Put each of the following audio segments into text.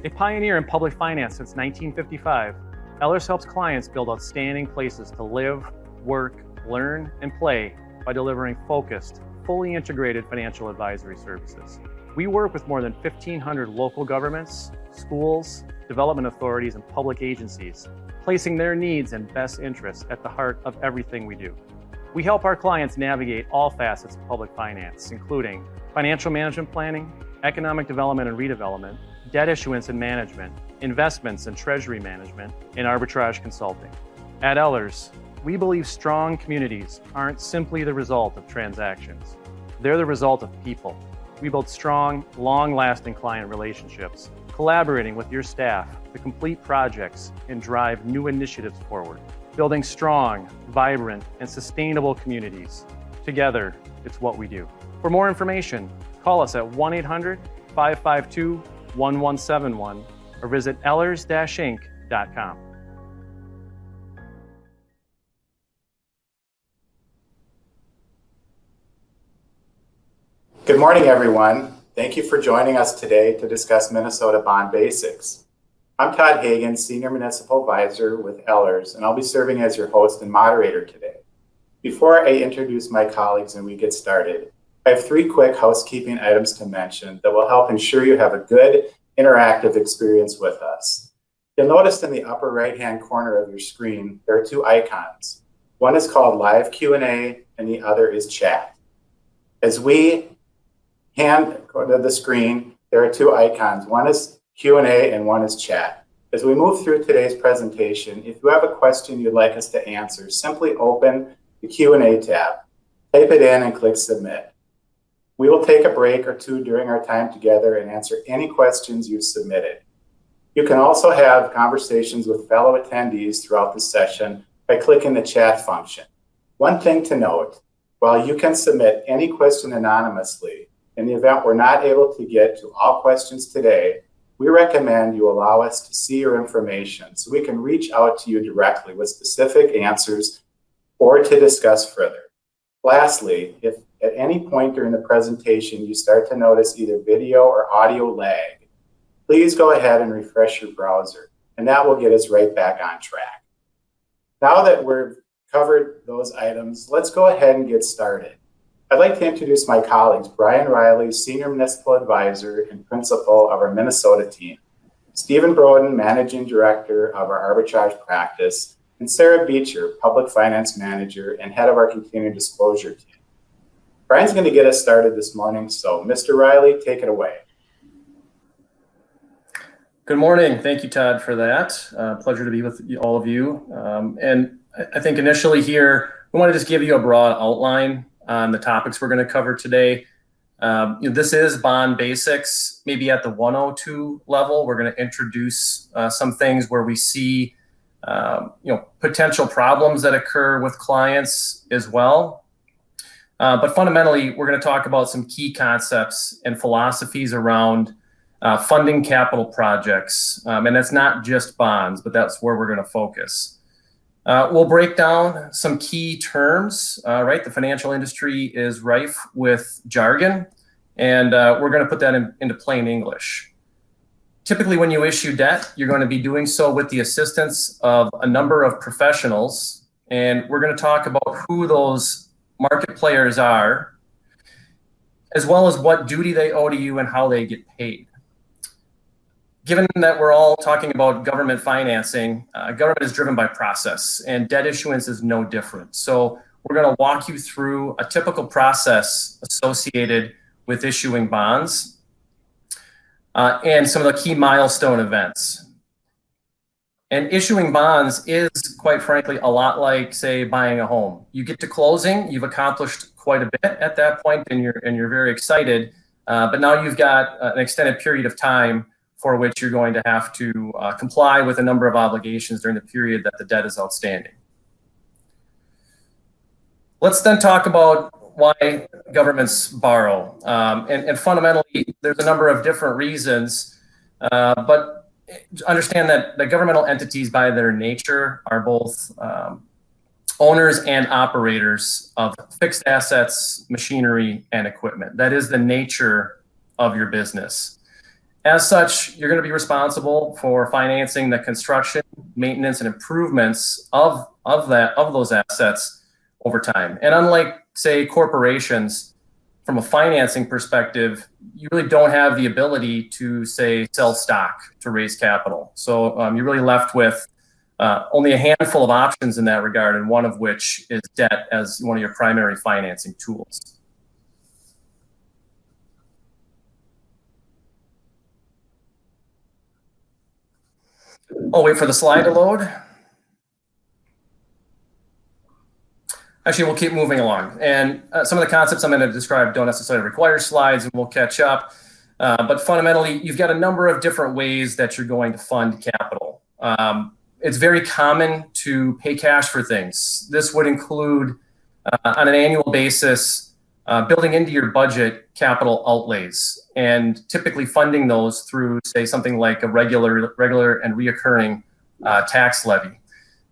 A pioneer in public finance since 1955, Ellers helps clients build outstanding places to live, work, learn, and play by delivering focused, fully integrated financial advisory services. We work with more than 1,500 local governments, schools, development authorities, and public agencies, placing their needs and best interests at the heart of everything we do. We help our clients navigate all facets of public finance, including financial management planning, economic development and redevelopment, debt issuance and management, investments and treasury management, and arbitrage consulting. At Ellers, we believe strong communities aren't simply the result of transactions. They're the result of people. We build strong, long-lasting client relationships, collaborating with your staff to complete projects and drive new initiatives forward. Building strong, vibrant, and sustainable communities. Together, it's what we do. For more information, call us at 1-800-552-1171 or visit ellers-inc.com. Good morning, everyone. Thank you for joining us today to discuss Minnesota bond basics. I'm Todd Hagan, Senior Municipal Advisor with Ellers, and I'll be serving as your host and moderator today. Before I introduce my colleagues and we get started, I have 3 quick housekeeping items to mention that will help ensure you have a good, interactive experience with us. You'll notice in the upper right-hand corner of your screen, there are 2 icons. One is called Live Q&A and the other is Chat. As we go to the screen, there are 2 icons. One is Q&A and one is Chat. As we move through today's presentation, if you have a question you'd like us to answer, simply open the Q&A tab, type it in and click Submit. We will take a break or 2 during our time together and answer any questions you've submitted. You can also have conversations with fellow attendees throughout the session by clicking the chat function. One thing to note, while you can submit any question anonymously, in the event we're not able to get to all questions today, we recommend you allow us to see your information so we can reach out to you directly with specific answers or to discuss further. Lastly, if at any point during the presentation you start to notice either video or audio lag, please go ahead and refresh your browser, and that will get us right back on track. Now that we've covered those items, let's go ahead and get started. I'd like to introduce my colleagues, Brian Riley, Senior Municipal Advisor and Principal of our Minnesota team, Stephen Broden, Managing Director of our Arbitrage Practice, and Sarah Beecher, Public Finance Manager and Head of our Continuing Disclosure team. Brian's going to get us started this morning, so Mr. Riley, take it away. Good morning. Thank you, Todd, for that. Pleasure to be with all of you. And I think initially here, we want to just give you a broad outline on the topics we're going to cover today. This is bond basics, maybe at the 102 level. We're going to introduce some things where we see potential problems that occur with clients as well. But fundamentally, we're going to talk about some key concepts and philosophies around funding capital projects. And that's not just bonds, but that's where we're going to focus. We'll break down some key terms, right? The financial industry is rife with jargon, and we're going to put that into plain English. Typically, when you issue debt, you're going to be doing so with the assistance of a number of professionals, and we're going to talk about who those market players are, as well as what duty they owe to you and how they get paid. Given that we're all talking about government financing, government is driven by process, and debt issuance is no different. So we're going to walk you through a typical process associated with issuing bonds and some of the key milestone events. And issuing bonds is, quite frankly, a lot like, say, buying a home. You get to closing, you've accomplished quite a bit at that point, and you're very excited. But now you've got an extended period of time for which you're going to have to comply with a number of obligations during the period that the debt is outstanding. Let's then talk about why governments borrow. And fundamentally, there's a number of different reasons, but understand that the governmental entities by their nature are both owners and operators of fixed assets, machinery, and equipment. That is the nature of your business. As such, you're going to be responsible for financing the construction, maintenance, and improvements of those assets over time. And unlike, say, corporations, from a financing perspective, you really don't have the ability to, say, sell stock to raise capital. So you're really left with only a handful of options in that regard, and one of which is debt as one of your primary financing tools. I'll wait for the slide to load. Actually, we'll keep moving along. And some of the concepts I'm going to describe don't necessarily require slides, and we'll catch up. But fundamentally, you've got a number of different ways that you're going to fund capital. It's very common to pay cash for things. This would include, on an annual basis, building into your budget capital outlays, and typically funding those through, say, something like a regular and reoccurring tax levy.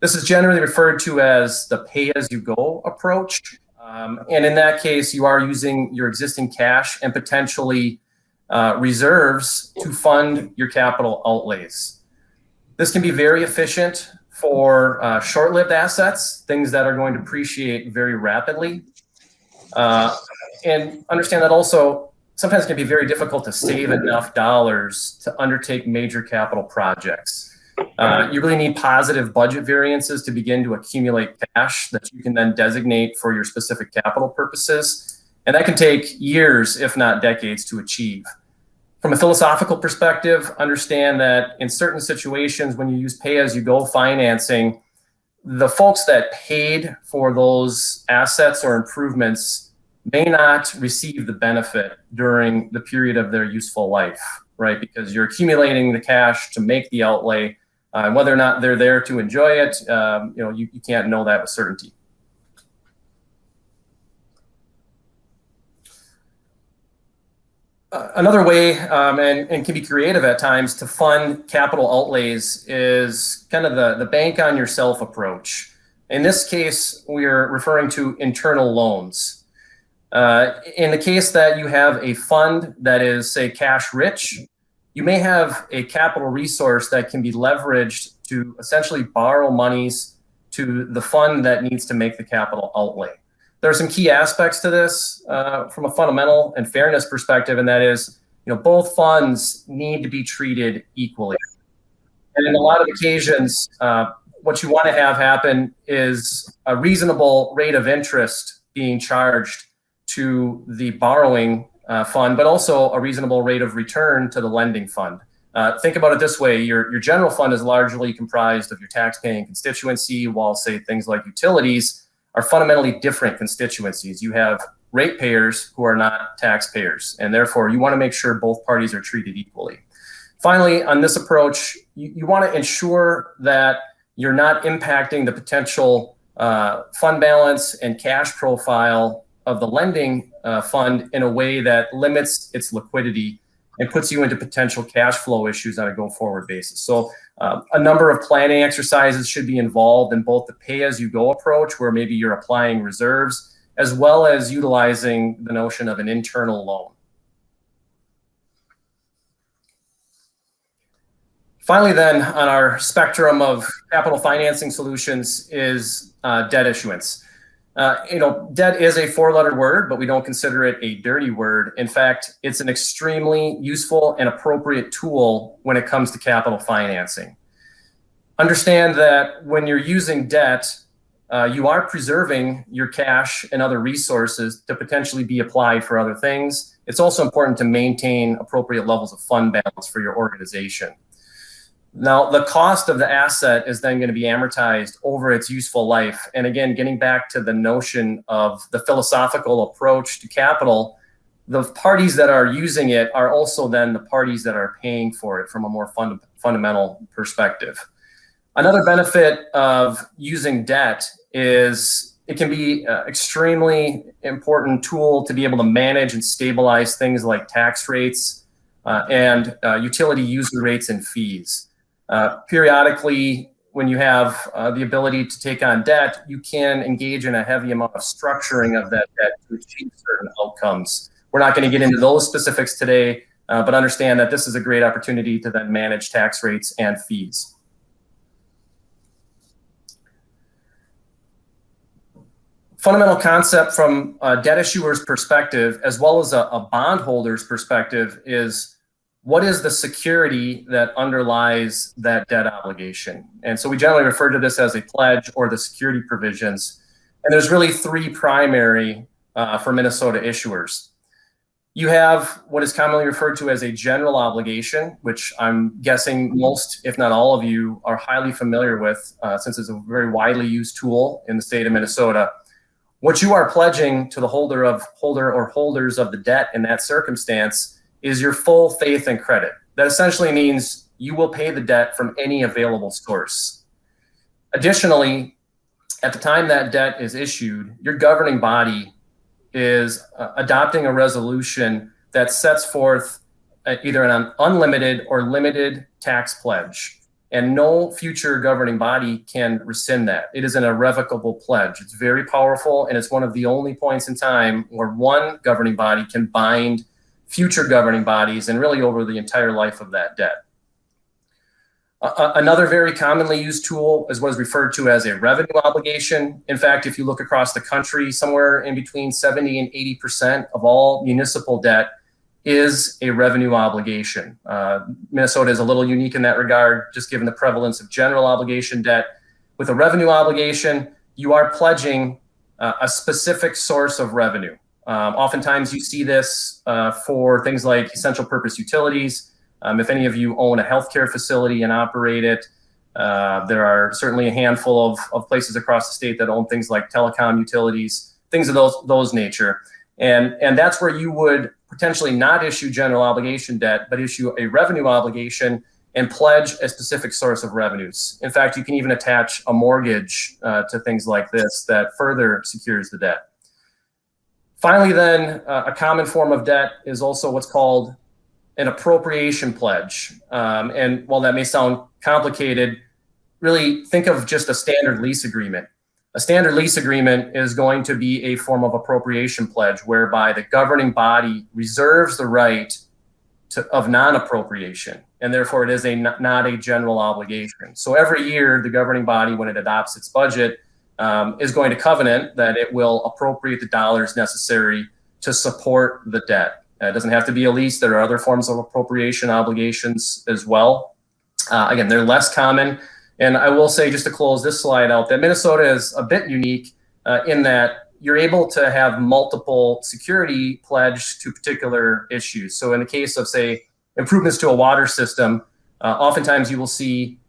This is generally referred to as the pay-as-you-go approach. And in that case, you are using your existing cash and potentially reserves to fund your capital outlays. This can be very efficient for short-lived assets, things that are going to depreciate very rapidly. And understand that also sometimes it can be very difficult to save enough dollars to undertake major capital projects. You really need positive budget variances to begin to accumulate cash that you can then designate for your specific capital purposes. And that can take years, if not decades, to achieve. From a philosophical perspective, understand that in certain situations, when you use pay-as-you-go financing, the folks that paid for those assets or improvements may not receive the benefit during the period of their useful life, right? Because you're accumulating the cash to make the outlay. And whether or not they're there to enjoy it, you can't know that with certainty. Another way, and can be creative at times, to fund capital outlays is kind of the bank on yourself approach. In this case, we're referring to internal loans. In the case that you have a fund that is, say, cash rich, you may have a capital resource that can be leveraged to essentially borrow monies to the fund that needs to make the capital outlay. There are some key aspects to this from a fundamental and fairness perspective, and that is, both funds need to be treated equally. And in a lot of occasions, what you want to have happen is a reasonable rate of interest being charged to the borrowing fund, but also a reasonable rate of return to the lending fund. Think about it this way. Your general fund is largely comprised of your tax-paying constituency, while, say, things like utilities are fundamentally different constituencies. You have ratepayers who are not taxpayers, and therefore you want to make sure both parties are treated equally. Finally, on this approach, you want to ensure that you're not impacting the potential fund balance and cash profile of the lending fund in a way that limits its liquidity and puts you into potential cash flow issues on a go-forward basis. So a number of planning exercises should be involved in both the pay-as-you-go approach, where maybe you're applying reserves, as well as utilizing the notion of an internal loan. Finally, then, on our spectrum of capital financing solutions is debt issuance. Debt is a four-letter word, but we don't consider it a dirty word. In fact, it's an extremely useful and appropriate tool when it comes to capital financing. Understand that when you're using debt, you are preserving your cash and other resources to potentially be applied for other things. It's also important to maintain appropriate levels of fund balance for your organization. Now, the cost of the asset is then going to be amortized over its useful life. And again, getting back to the notion of the philosophical approach to capital, the parties that are using it are also then the parties that are paying for it from a more fundamental perspective. Another benefit of using debt is it can be an extremely important tool to be able to manage and stabilize things like tax rates and utility user rates and fees. Periodically, when you have the ability to take on debt, you can engage in a heavy amount of structuring of that debt to achieve certain outcomes. We're not going to get into those specifics today, but understand that this is a great opportunity to then manage tax rates and fees. Fundamental concept from a debt issuer's perspective, as well as a bondholder's perspective, is what is the security that underlies that debt obligation? And so we generally refer to this as a pledge or the security provisions. And there's really three primary for Minnesota issuers. You have what is commonly referred to as a general obligation, which I'm guessing most, if not all of you, are highly familiar with, since it's a very widely used tool in the state of Minnesota. What you are pledging to the holder or holders of the debt in that circumstance is your full faith and credit. That essentially means you will pay the debt from any available source. Additionally, at the time that debt is issued, your governing body is adopting a resolution that sets forth either an unlimited or limited tax pledge. And no future governing body can rescind that. It is an irrevocable pledge. It's very powerful, and it's one of the only points in time where one governing body can bind future governing bodies and really over the entire life of that debt. Another very commonly used tool is what is referred to as a revenue obligation. In fact, if you look across the country, somewhere in between 70 and 80% of all municipal debt is a revenue obligation. Minnesota is a little unique in that regard, just given the prevalence of general obligation debt. With a revenue obligation, you are pledging a specific source of revenue. Oftentimes you see this for things like essential purpose utilities. If any of you own a healthcare facility and operate it, there are certainly a handful of places across the state that own things like telecom utilities, things of those nature. And that's where you would potentially not issue general obligation debt, but issue a revenue obligation and pledge a specific source of revenues. In fact, you can even attach a mortgage to things like this that further secures the debt. Finally, then, a common form of debt is also what's called an appropriation pledge. And while that may sound complicated, really think of just a standard lease agreement. A standard lease agreement is going to be a form of appropriation pledge whereby the governing body reserves the right of non-appropriation, and therefore it is not a general obligation. So every year, the governing body, when it adopts its budget, is going to covenant that it will appropriate the dollars necessary to support the debt. It doesn't have to be a lease. There are other forms of appropriation obligations as well. Again, they're less common. And I will say, just to close this slide out, that Minnesota is a bit unique in that you're able to have multiple security pledged to particular issues. So in the case of, say, improvements to a water system, oftentimes you will see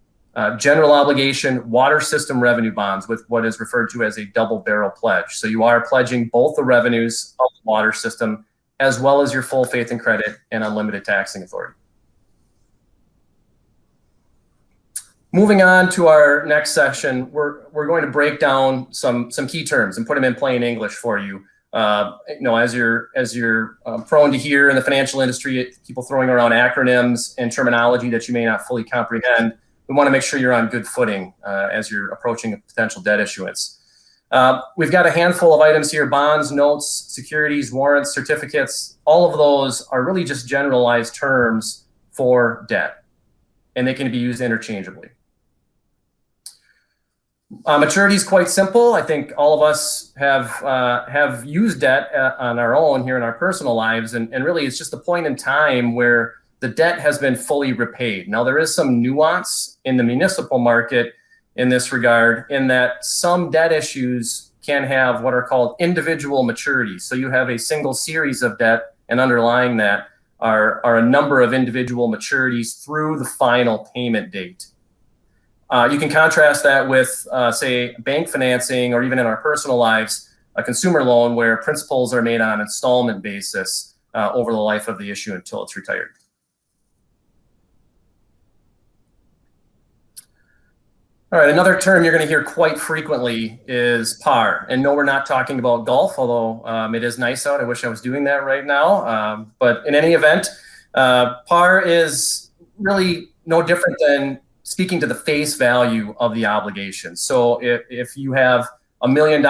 general obligation water system revenue bonds with what is referred to as a double barrel pledge. So you are pledging both the revenues of the water system as well as your full faith and credit and unlimited taxing authority. Moving on to our next session, we're going to break down some key terms and put them in plain English for you. As you're prone to hear in the financial industry, people throwing around acronyms and terminology that you may not fully comprehend. We want to make sure you're on good footing as you're approaching a potential debt issuance. We've got a handful of items here: bonds, notes, securities, warrants, certificates. All of those are really just generalized terms for debt, and they can be used interchangeably. Maturity is quite simple. I think all of us have used debt on our own here in our personal lives, and really it's just a point in time where the debt has been fully repaid. Now, there is some nuance in the municipal market in this regard, in that some debt issues can have what are called individual maturities. So you have a single series of debt, and underlying that are a number of individual maturities through the final payment date. You can contrast that with, say, bank financing, or even in our personal lives, a consumer loan where principals are made on an installment basis over the life of the issue until it's retired. All right, another term you're going to hear quite frequently is par. And no, we're not talking about golf, although it is nice out. I wish I was doing that right now. But in any event, par is really no different than speaking to the face value of the obligation. So if you have $1 million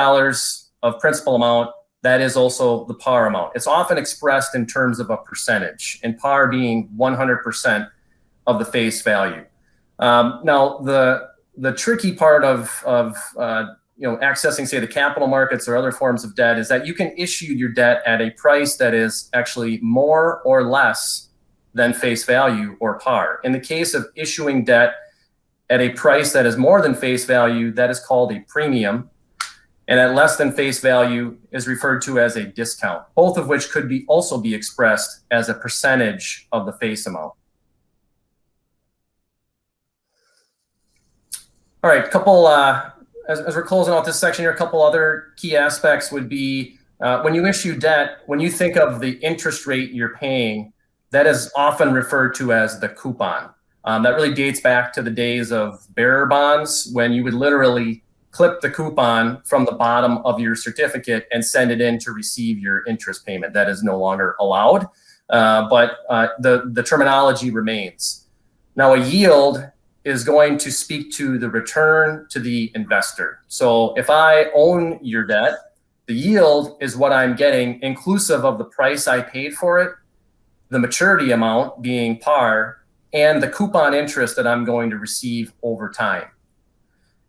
of principal amount that is also the par amount. It's often expressed in terms of a percentage, and par being 100% of the face value. Now, the tricky part of accessing, say, the capital markets or other forms of debt is that you can issue your debt at a price that is actually more or less than face value or par. In the case of issuing debt at a price that is more than face value, that is called a premium, and at less than face value is referred to as a discount, both of which could also be expressed as a percentage of the face amount. All right, as we're closing out this section here, a couple other key aspects would be when you issue debt, when you think of the interest rate you're paying, that is often referred to as the coupon. That really dates back to the days of bearer bonds, when you would literally clip the coupon from the bottom of your certificate and send it in to receive your interest payment. That is no longer allowed, but the terminology remains. Now, a yield is going to speak to the return to the investor. So if I own your debt, the yield is what I'm getting inclusive of the price I paid for it, the maturity amount being par, and the coupon interest that I'm going to receive over time.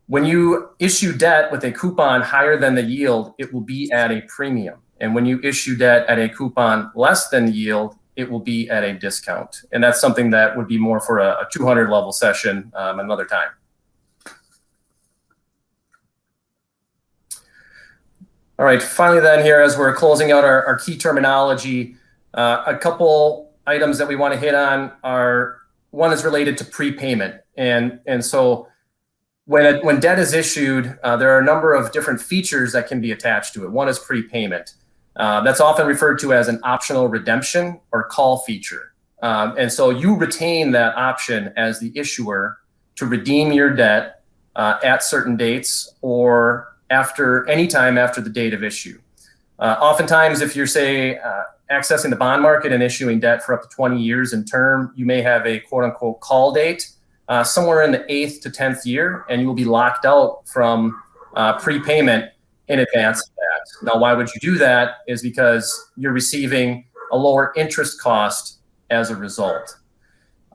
When you issue debt with a coupon higher than the yield, it will be at a premium. And when you issue debt at a coupon less than the yield, it will be at a discount. And that's something that would be more for a 200 level session another time. All right, finally then here, as we're closing out our key terminology, a couple items that we want to hit on are, one is related to prepayment. And so when debt is issued, there are a number of different features that can be attached to it. One is prepayment. That's often referred to as an optional redemption or call feature. And so you retain that option as the issuer to redeem your debt at certain dates or any time after the date of issue. Oftentimes, if you're, say, accessing the bond market and issuing debt for up to 20 years in term, you may have a quote unquote call date somewhere in the 8th to 10th year, and you will be locked out from prepayment in advance of that. Now, why would you do that? Is because you're receiving a lower interest cost as a result.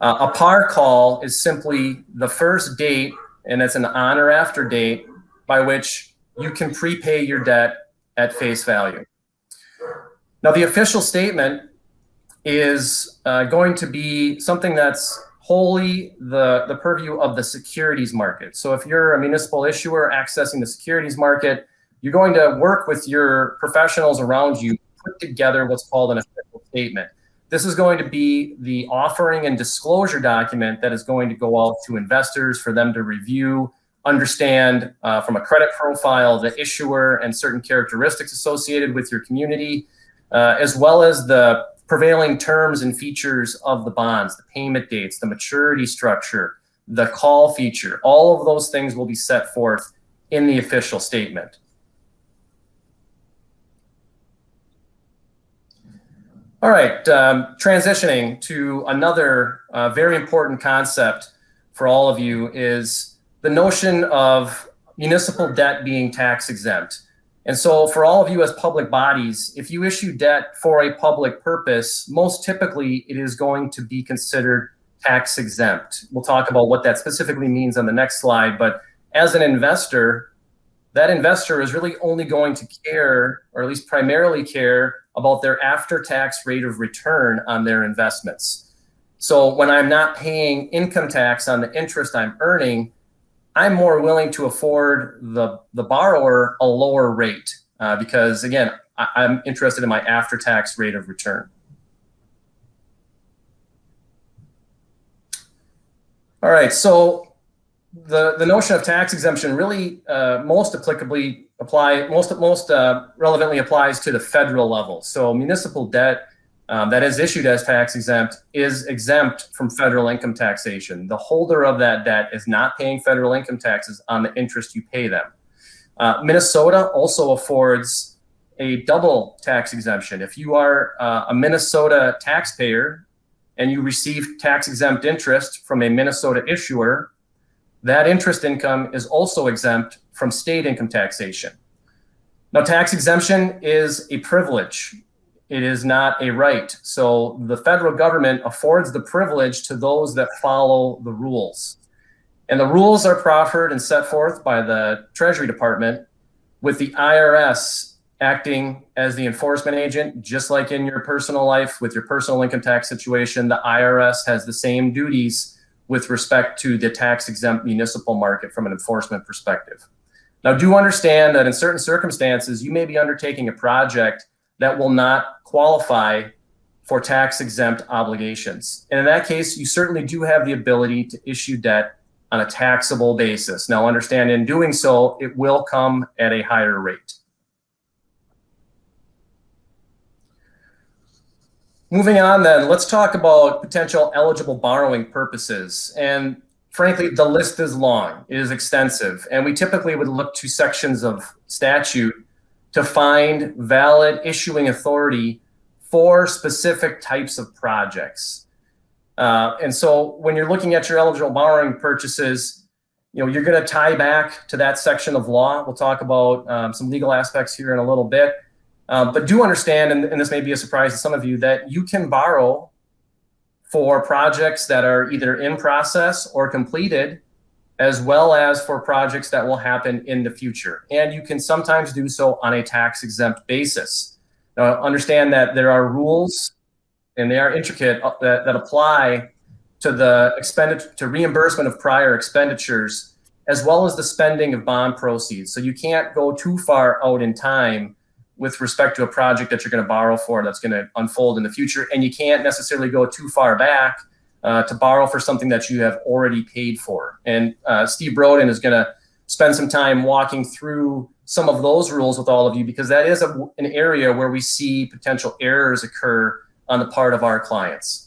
A par call is simply the first date, and it's an on or after date by which you can prepay your debt at face value. Now, the official statement is going to be something that's wholly the purview of the securities market. So if you're a municipal issuer accessing the securities market, you're going to work with your professionals around you to put together what's called an official statement. This is going to be the offering and disclosure document that is going to go out to investors for them to review, understand from a credit profile, the issuer and certain characteristics associated with your community, as well as the prevailing terms and features of the bonds, the payment dates, the maturity structure, the call feature. All of those things will be set forth in the official statement. All right, transitioning to another very important concept for all of you is the notion of municipal debt being tax exempt. And so for all of you as public bodies, if you issue debt for a public purpose, most typically it is going to be considered tax exempt. We'll talk about what that specifically means on the next slide, but as an investor, that investor is really only going to care, or at least primarily care, about their after-tax rate of return on their investments. So when I'm not paying income tax on the interest I'm earning, I'm more willing to afford the borrower a lower rate because, again, I'm interested in my after-tax rate of return. All right, so the notion of tax exemption really most relevantly applies to the federal level. So municipal debt that is issued as tax exempt is exempt from federal income taxation. The holder of that debt is not paying federal income taxes on the interest you pay them. Minnesota also affords a double tax exemption. If you are a Minnesota taxpayer and you receive tax exempt interest from a Minnesota issuer, that interest income is also exempt from state income taxation. Now, tax exemption is a privilege. It is not a right. So the federal government affords the privilege to those that follow the rules. And the rules are proffered and set forth by the Treasury Department, with the IRS acting as the enforcement agent. Just like in your personal life with your personal income tax situation, the IRS has the same duties with respect to the tax-exempt municipal market from an enforcement perspective. Now, do understand that in certain circumstances, you may be undertaking a project that will not qualify for tax-exempt obligations. And in that case, you certainly do have the ability to issue debt on a taxable basis. Now, understand in doing so, it will come at a higher rate. Moving on then, let's talk about potential eligible borrowing purposes. And frankly, the list is long, it is extensive, and we typically would look to sections of statute to find valid issuing authority for specific types of projects. And so when you're looking at your eligible borrowing purchases, you're going to tie back to that section of law. We'll talk about some legal aspects here in a little bit. But do understand, and this may be a surprise to some of you, that you can borrow for projects that are either in process or completed, as well as for projects that will happen in the future. And you can sometimes do so on a tax-exempt basis. Now, understand that there are rules, and they are intricate, that apply to the reimbursement of prior expenditures, as well as the spending of bond proceeds. So you can't go too far out in time with respect to a project that you're going to borrow for that's going to unfold in the future. And you can't necessarily go too far back to borrow for something that you have already paid for. And Steve Broden is going to spend some time walking through some of those rules with all of you, because that is an area where we see potential errors occur on the part of our clients.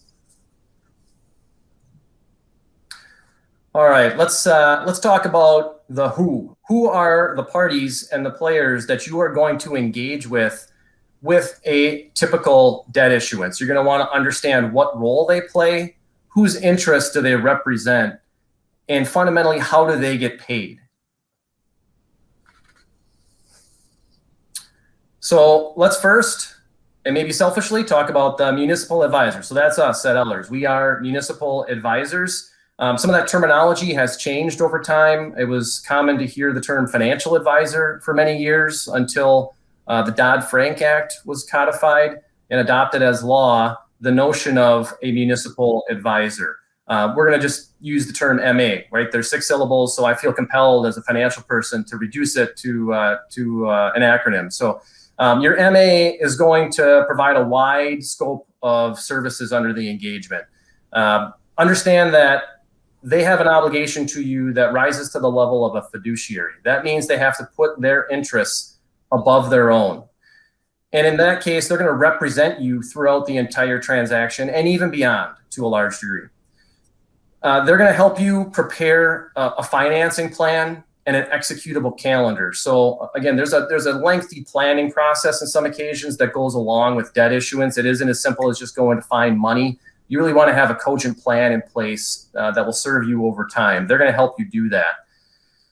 All right, let's talk about the who. Who are the parties and the players that you are going to engage with a typical debt issuance? You're going to want to understand what role they play, whose interests do they represent, and fundamentally, how do they get paid? So let's first, and maybe selfishly, talk about the municipal advisor. So that's us at Ellers. We are municipal advisors. Some of that terminology has changed over time. It was common to hear the term financial advisor for many years until the Dodd-Frank Act was codified and adopted as law, the notion of a municipal advisor. We're going to just use the term MA, right? There's 6 syllables, so I feel compelled as a financial person to reduce it to an acronym. So your MA is going to provide a wide scope of services under the engagement. Understand that they have an obligation to you that rises to the level of a fiduciary. That means they have to put their interests above their own. And in that case, they're going to represent you throughout the entire transaction and even beyond to a large degree. They're going to help you prepare a financing plan and an executable calendar. So again, there's a lengthy planning process in some occasions that goes along with debt issuance. It isn't as simple as just going to find money. You really want to have a cogent plan in place that will serve you over time. They're going to help you do that.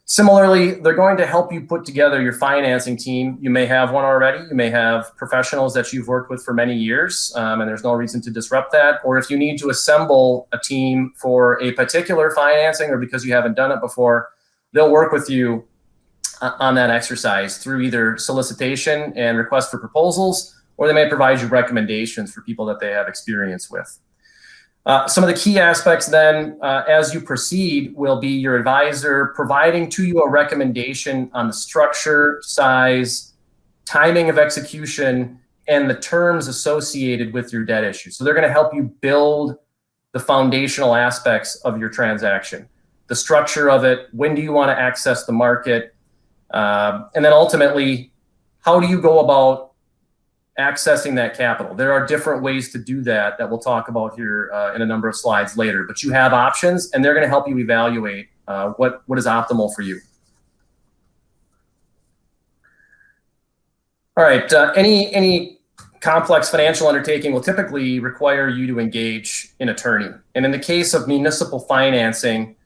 Similarly, they're going to help you put together your financing team. You may have one already. You may have professionals that you've worked with for many years, and there's no reason to disrupt that. Or if you need to assemble a team for a particular financing or because you haven't done it before, they'll work with you on that exercise through either solicitation and request for proposals, or they may provide you recommendations for people that they have experience with. Some of the key aspects then, as you proceed, will be your advisor providing to you a recommendation on the structure, size, timing of execution, and the terms associated with your debt issue. So they're going to help you build the foundational aspects of your transaction, the structure of it, when do you want to access the market, and then ultimately, how do you go about accessing that capital? There are different ways to do that we'll talk about here in a number of slides later, but you have options and they're going to help you evaluate what is optimal for you. All right, any complex financial undertaking will typically require you to engage an attorney. And in the case of municipal financing,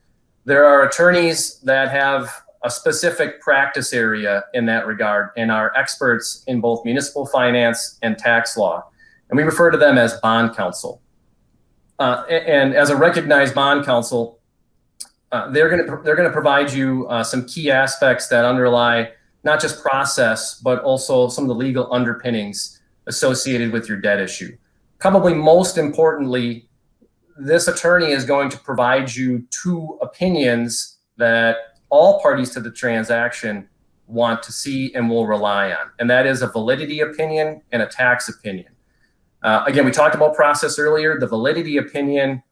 there are attorneys that have a specific practice area in that regard and are experts in both municipal finance and tax law. And we refer to them as bond counsel. And as a recognized bond counsel, they're going to provide you some key aspects that underlie not just process, but also some of the legal underpinnings associated with your debt issue. Probably most importantly, this attorney is going to provide you two opinions that all parties to the transaction want to see and will rely on. And that is a validity opinion and a tax opinion. Again, we talked about process earlier. The validity opinion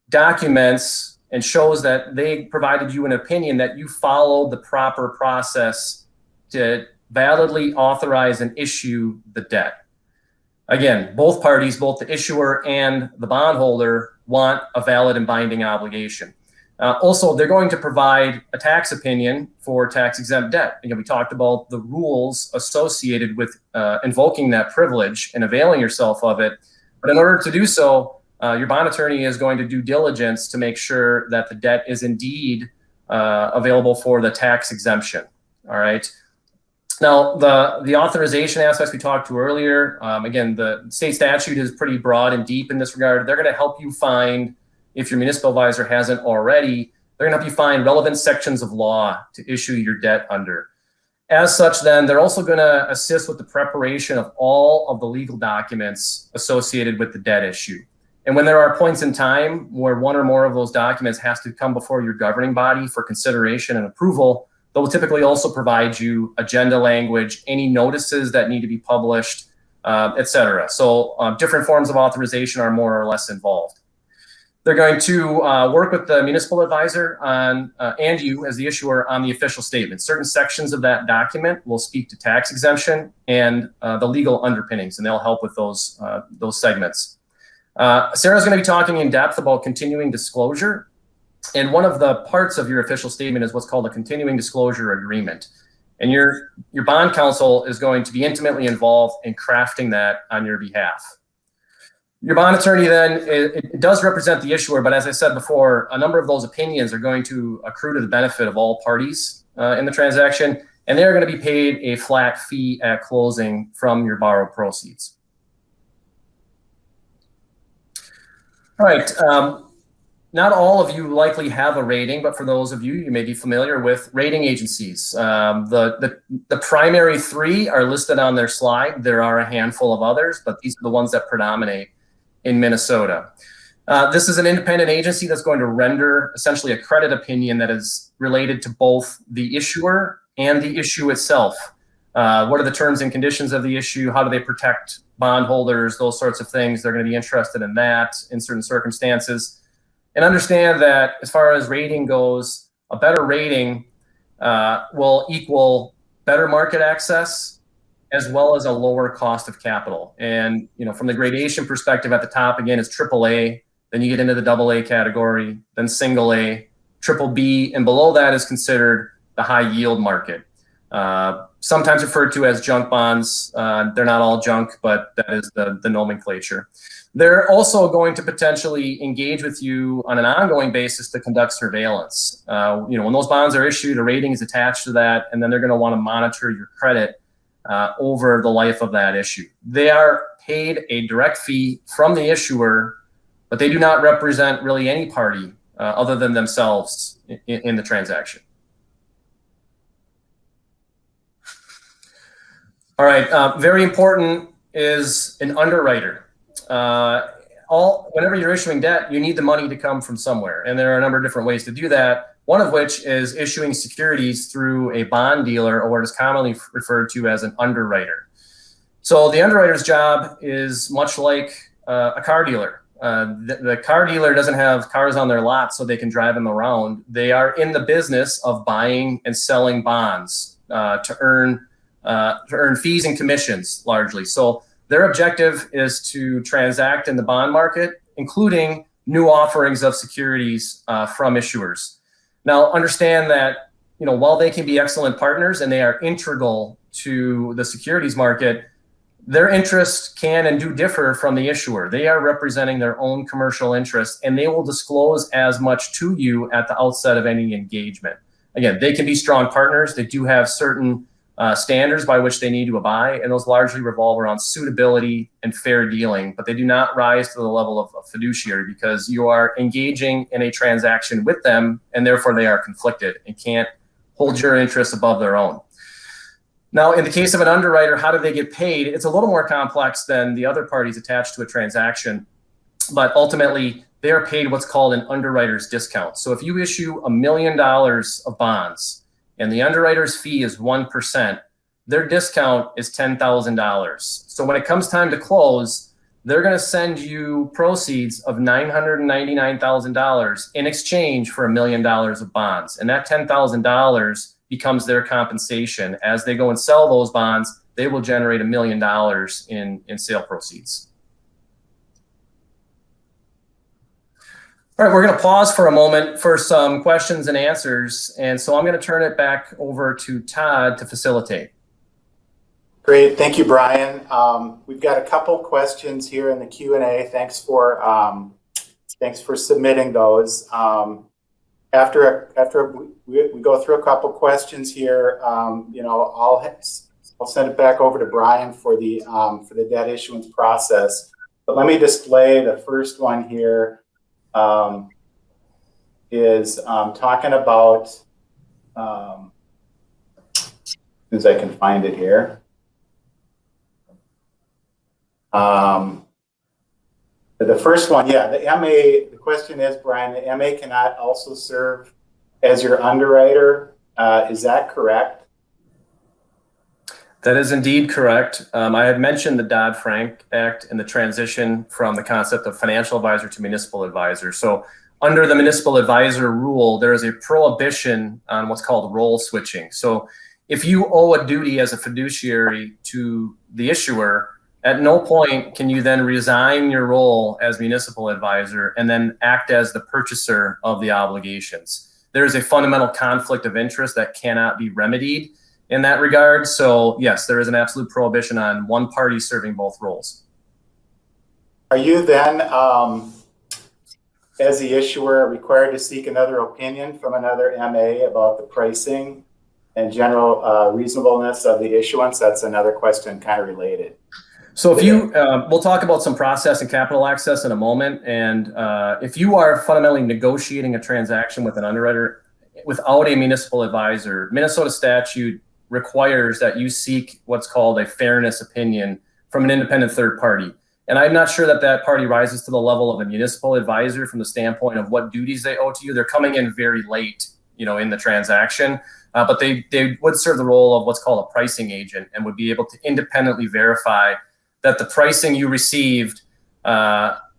documents and shows that they provided you an opinion that you followed the proper process to validly authorize and issue the debt. Again, both parties, both the issuer and the bondholder, want a valid and binding obligation. Also, they're going to provide a tax opinion for tax-exempt debt. Again, we talked about the rules associated with invoking that privilege and availing yourself of it. But in order to do so, your bond attorney is going to do diligence to make sure that the debt is indeed available for the tax exemption. All right. Now, the authorization aspects we talked to earlier, again, the state statute is pretty broad and deep in this regard. They're going to help you find, if your municipal advisor hasn't already, they're going to help you find relevant sections of law to issue your debt under. As such, then, they're also going to assist with the preparation of all of the legal documents associated with the debt issue. And when there are points in time where one or more of those documents has to come before your governing body for consideration and approval, they'll typically also provide you agenda language, any notices that need to be published, et cetera. So different forms of authorization are more or less involved. They're going to work with the municipal advisor on, and you as the issuer on the official statement. Certain sections of that document will speak to tax exemption and the legal underpinnings, and they'll help with those segments. Sarah's going to be talking in depth about continuing disclosure. And one of the parts of your official statement is what's called a continuing disclosure agreement. And your bond counsel is going to be intimately involved in crafting that on your behalf. Your bond attorney then, it does represent the issuer, but as I said before, a number of those opinions are going to accrue to the benefit of all parties in the transaction, and they're going to be paid a flat fee at closing from your borrowed proceeds. All right. Not all of you likely have a rating, but for those of you, you may be familiar with rating agencies. The primary three are listed on their slide. There are a handful of others, but these are the ones that predominate in Minnesota. This is an independent agency that's going to render essentially a credit opinion that is related to both the issuer and the issue itself. What are the terms and conditions of the issue? How do they protect bondholders? Those sorts of things. They're going to be interested in that in certain circumstances. And understand that as far as rating goes, a better rating will equal better market access as well as a lower cost of capital. And from the gradation perspective, at the top again is AAA. Then you get into the AA category, then single A, triple B, and below that is considered the high yield market. Sometimes referred to as junk bonds. They're not all junk, but that is the nomenclature. They're also going to potentially engage with you on an ongoing basis to conduct surveillance. When those bonds are issued, a rating is attached to that, and then they're going to want to monitor your credit over the life of that issue. They are paid a direct fee from the issuer, but they do not represent really any party other than themselves in the transaction. All right, very important is an underwriter. Whenever you're issuing debt, you need the money to come from somewhere. And there are a number of different ways to do that. One of which is issuing securities through a bond dealer, or what is commonly referred to as an underwriter. So the underwriter's job is much like a car dealer. The car dealer doesn't have cars on their lot so they can drive them around. They are in the business of buying and selling bonds to earn fees and commissions largely. So their objective is to transact in the bond market, including new offerings of securities from issuers. Now, understand that while they can be excellent partners and they are integral to the securities market, their interests can and do differ from the issuer. They are representing their own commercial interests, and they will disclose as much to you at the outset of any engagement. again, they can be strong partners. They do have certain standards by which they need to abide, and those largely revolve around suitability and fair dealing, but they do not rise to the level of fiduciary, because you are engaging in a transaction with them, and therefore they are conflicted and can't hold your interests above their own. Now, in the case of an underwriter, how do they get paid? It's a little more complex than the other parties attached to a transaction, but ultimately they are paid what's called an underwriter's discount. So if you issue $1 million of bonds and the underwriter's fee is 1%, their discount is $10,000. So when it comes time to close, they're going to send you proceeds of $999,000 in exchange for $1 million of bonds. And that $10,000 becomes their compensation. As they go and sell those bonds, they will generate $1 million in sale proceeds. All right, we're going to pause for a moment for some questions and answers. And so I'm going to turn it back over to Todd to facilitate. Great. Thank you, Brian. We've got a couple questions here in the Q&A. Thanks for submitting those. After we go through a couple questions here, I'll send it back over to Brian for the debt issuance process. But let me display the first one here. Is talking about, as soon as I can find it here. The first one, yeah, the MA, the question is, Brian, the MA cannot also serve as your underwriter. Is that correct? That is indeed correct. I had mentioned the Dodd-Frank Act and the transition from the concept of financial advisor to municipal advisor. So under the municipal advisor rule, there is a prohibition on what's called role switching. So if you owe a duty as a fiduciary to the issuer, at no point can you then resign your role as municipal advisor and then act as the purchaser of the obligations. There is a fundamental conflict of interest that cannot be remedied in that regard. So yes, there is an absolute prohibition on one party serving both roles. Are you then, as the issuer, required to seek another opinion from another MA about the pricing and general reasonableness of the issuance? That's another question kind of related. So if you, we'll talk about some process and capital access in a moment. And if you are fundamentally negotiating a transaction with an underwriter without a municipal advisor, Minnesota statute requires that you seek what's called a fairness opinion from an independent third party. And I'm not sure that that party rises to the level of a municipal advisor from the standpoint of what duties they owe to you. They're coming in very late, in the transaction, but they would serve the role of what's called a pricing agent and would be able to independently verify that the pricing you received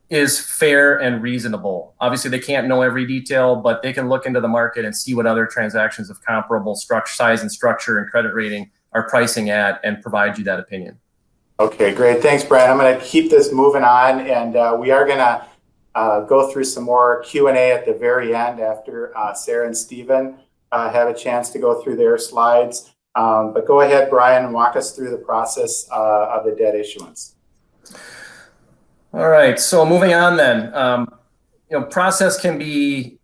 is fair and reasonable. Obviously, they can't know every detail, but they can look into the market and see what other transactions of comparable size and structure and credit rating are pricing at and provide you that opinion. Okay, great. Thanks, Brian. I'm going to keep this moving on, and we are going to go through some more Q&A at the very end after Sarah and Stephen have a chance to go through their slides. But go ahead, Brian, and walk us through the process of the debt issuance. All right, so moving on then, process can be,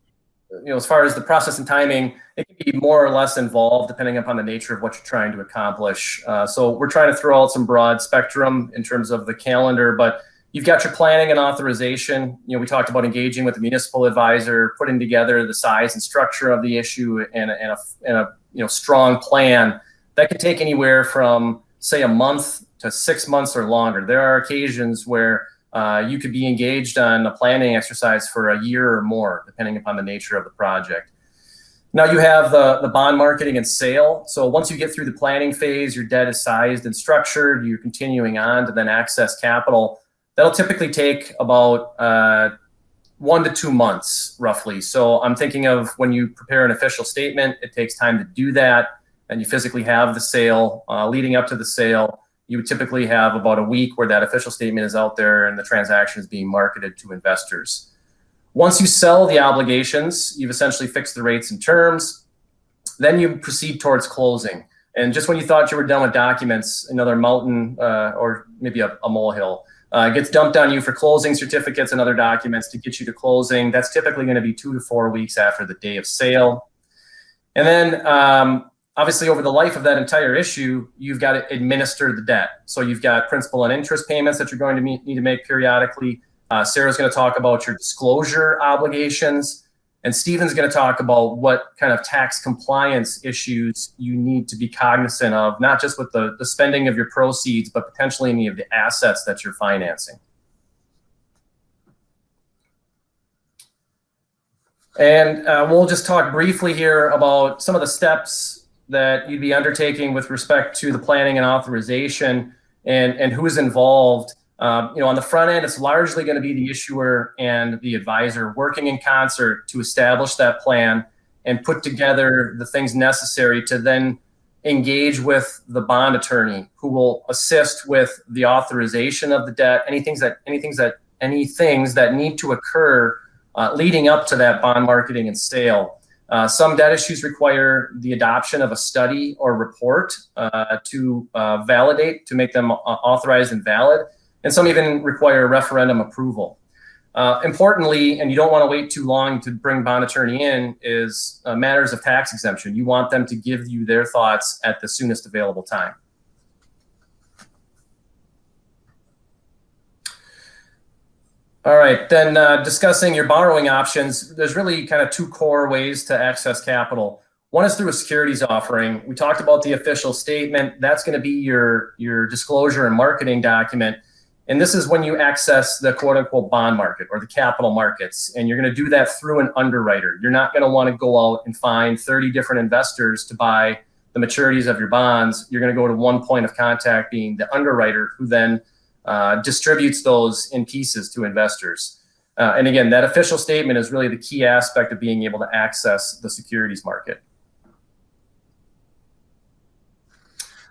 as far as the process and timing, it can be more or less involved depending upon the nature of what you're trying to accomplish. So we're trying to throw out some broad spectrum in terms of the calendar, but you've got your planning and authorization. We talked about engaging with the municipal advisor, putting together the size and structure of the issue and a strong plan that could take anywhere from, say, a month to 6 months or longer. There are occasions where you could be engaged on a planning exercise for a year or more, depending upon the nature of the project. Now you have the bond marketing and sale. So once you get through the planning phase, your debt is sized and structured, you're continuing on to then access capital. That'll typically take about 1 to 2 months, roughly. So I'm thinking of when you prepare an official statement, it takes time to do that, and you physically have the sale. Leading up to the sale, you would typically have about a week where that official statement is out there and the transaction is being marketed to investors. Once you sell the obligations, you've essentially fixed the rates and terms. Then you proceed towards closing. And just when you thought you were done with documents, another mountain or maybe a molehill gets dumped on you for closing certificates and other documents to get you to closing. That's typically going to be 2 to 4 weeks after the day of sale. And then obviously over the life of that entire issue, you've got to administer the debt. So you've got principal and interest payments that you're going to need to make periodically. Sarah's going to talk about your disclosure obligations. And Stephen's going to talk about what kind of tax compliance issues you need to be cognizant of, not just with the spending of your proceeds, but potentially any of the assets that you're financing. And we'll just talk briefly here about some of the steps that you'd be undertaking with respect to the planning and authorization and who's involved. On the front end, it's largely going to be the issuer and the advisor working in concert to establish that plan and put together the things necessary to then engage with the bond attorney who will assist with the authorization of the debt, any things that need to occur leading up to that bond marketing and sale. Some debt issues require the adoption of a study or report to validate, to make them authorized and valid. And some even require referendum approval. Importantly, and you don't want to wait too long to bring bond attorney in, is matters of tax exemption. You want them to give you their thoughts at the soonest available time. All right, then discussing your borrowing options, there's really kind of two core ways to access capital. One is through a securities offering. We talked about the official statement. That's going to be your disclosure and marketing document. And this is when you access the quote unquote bond market or the capital markets. And you're going to do that through an underwriter. You're not going to want to go out and find 30 different investors to buy the maturities of your bonds. You're going to go to one point of contact, being the underwriter, who then distributes those in pieces to investors. And again, that official statement is really the key aspect of being able to access the securities market.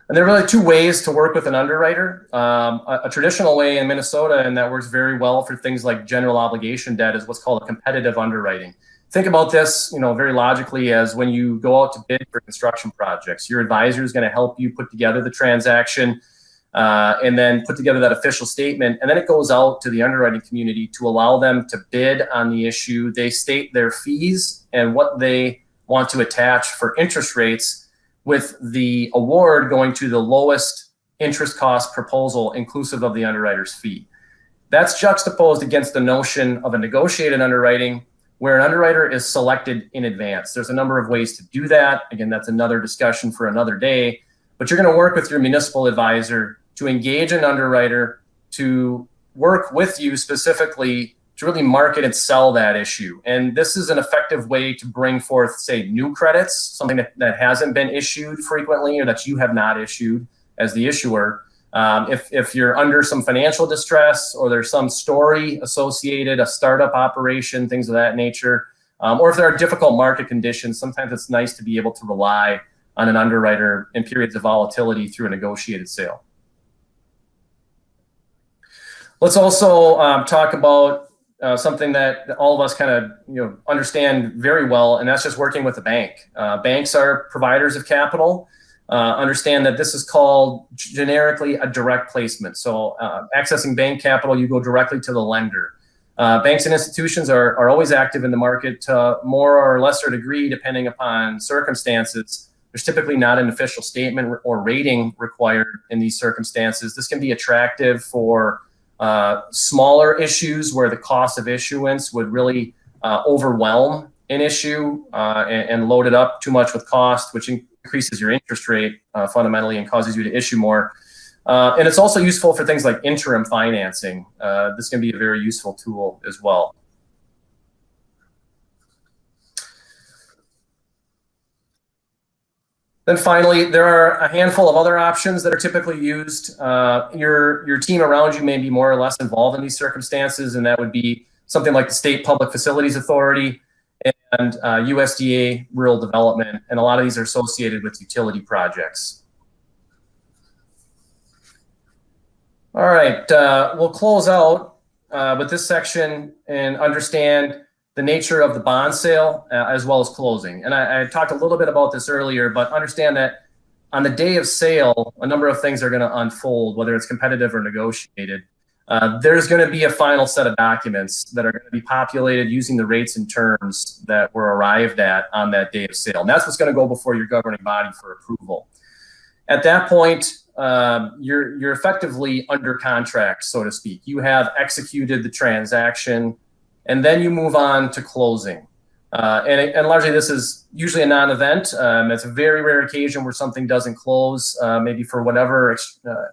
And there are really two ways to work with an underwriter. A traditional way in Minnesota, and that works very well for things like general obligation debt, is what's called a competitive underwriting. Think about this, very logically, as when you go out to bid for construction projects. Your advisor is going to help you put together the transaction and then put together that official statement. And then it goes out to the underwriting community to allow them to bid on the issue. They state their fees and what they want to attach for interest rates, with the award going to the lowest interest cost proposal inclusive of the underwriter's fee. That's juxtaposed against the notion of a negotiated underwriting, where an underwriter is selected in advance. There's a number of ways to do that. Again, that's another discussion for another day, but you're going to work with your municipal advisor to engage an underwriter to work with you specifically to really market and sell that issue. And this is an effective way to bring forth, say, new credits, something that hasn't been issued frequently or that you have not issued as the issuer. If you're under some financial distress, or there's some story associated, a startup operation, things of that nature, or if there are difficult market conditions, sometimes it's nice to be able to rely on an underwriter in periods of volatility through a negotiated sale. Let's also talk about something that all of us kind of understand very well, and that's just working with a bank. Banks are providers of capital. Understand that this is called generically a direct placement. So accessing bank capital, you go directly to the lender. Banks and institutions are always active in the market to more or lesser degree, depending upon circumstances. There's typically not an official statement or rating required in these circumstances. This can be attractive for smaller issues where the cost of issuance would really overwhelm an issue and load it up too much with cost, which increases your interest rate fundamentally and causes you to issue more. And it's also useful for things like interim financing. This can be a very useful tool as well. Then finally, there are a handful of other options that are typically used. Your team around you may be more or less involved in these circumstances, and that would be something like the State Public Facilities Authority and USDA Rural Development, and a lot of these are associated with utility projects. All right, we'll close out with this section and understand the nature of the bond sale as well as closing. And I talked a little bit about this earlier, but understand that on the day of sale, a number of things are going to unfold, whether it's competitive or negotiated. there's going to be a final set of documents that are going to be populated using the rates and terms that were arrived at on that day of sale. And that's what's going to go before your governing body for approval. At that point, you're effectively under contract, so to speak. You have executed the transaction, and then you move on to closing. And largely this is usually a non-event. It's a very rare occasion where something doesn't close, maybe for whatever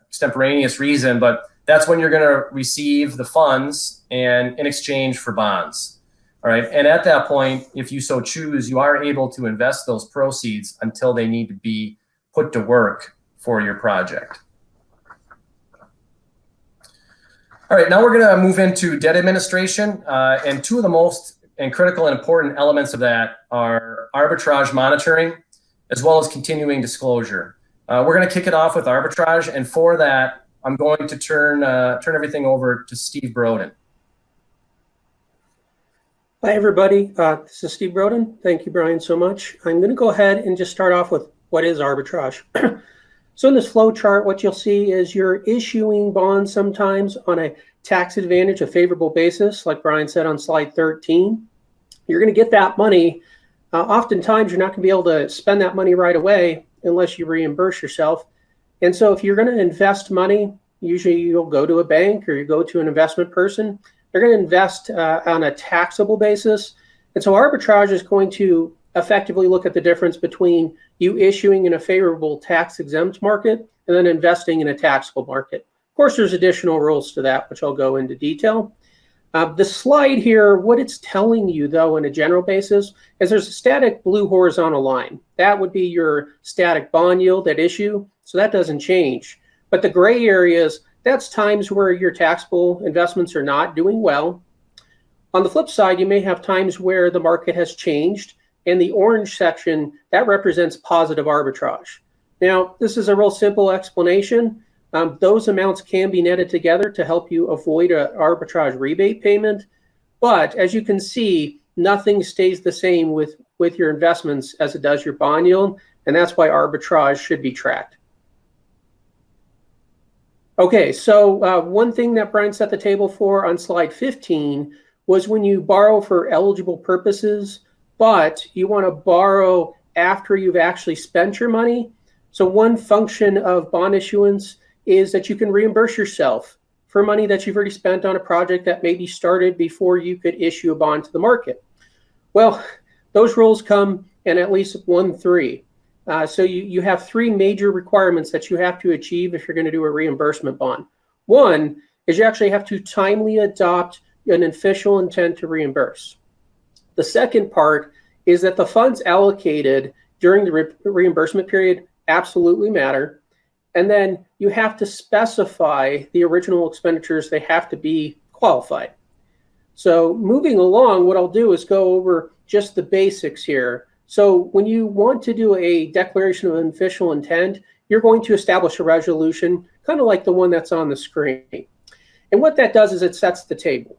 extemporaneous reason, but that's when you're going to receive the funds and in exchange for bonds. All right. And at that point, if you so choose, you are able to invest those proceeds until they need to be put to work for your project. All right. Now we're going to move into debt administration. And two of the most critical and important elements of that are arbitrage monitoring, as well as continuing disclosure. We're going to kick it off with arbitrage. And for that, I'm going to turn everything over to Steve Broden. Hi, everybody. This is Steve Broden. Thank you, Brian, so much. I'm going to go ahead and just start off with what is arbitrage. So in this flow chart, what you'll see is you're issuing bonds sometimes on a tax advantage, a favorable basis, like Brian said on slide 13. You're going to get that money. Oftentimes, you're not going to be able to spend that money right away unless you reimburse yourself. And so if you're going to invest money, usually you'll go to a bank or you go to an investment person. They're going to invest on a taxable basis. And so arbitrage is going to effectively look at the difference between you issuing in a favorable tax-exempt market and then investing in a taxable market. Of course, there's additional rules to that, which I'll go into detail. The slide here, what it's telling you, though, on a general basis, is there's a static blue horizontal line. That would be your static bond yield at issue, so that doesn't change. But the gray areas, that's times where your taxable investments are not doing well. On the flip side, you may have times where the market has changed, and the orange section, that represents positive arbitrage. Now, this is a real simple explanation. Those amounts can be netted together to help you avoid an arbitrage rebate payment. But as you can see, nothing stays the same with your investments as it does your bond yield. And that's why arbitrage should be tracked. Okay, so one thing that Brian set the table for on slide 15 was when you borrow for eligible purposes, but you want to borrow after you've actually spent your money. So one function of bond issuance is that you can reimburse yourself for money that you've already spent on a project that maybe started before you could issue a bond to the market. Well, those rules come in at least 1-3. So you have three major requirements that you have to achieve if you're going to do a reimbursement bond. One is you actually have to timely adopt an official intent to reimburse. The second part is that the funds allocated during the reimbursement period absolutely matter. And then you have to specify the original expenditures. They have to be qualified. So moving along, what I'll do is go over just the basics here. So when you want to do a declaration of an official intent, you're going to establish a resolution, kind of like the one that's on the screen. And what that does is it sets the table.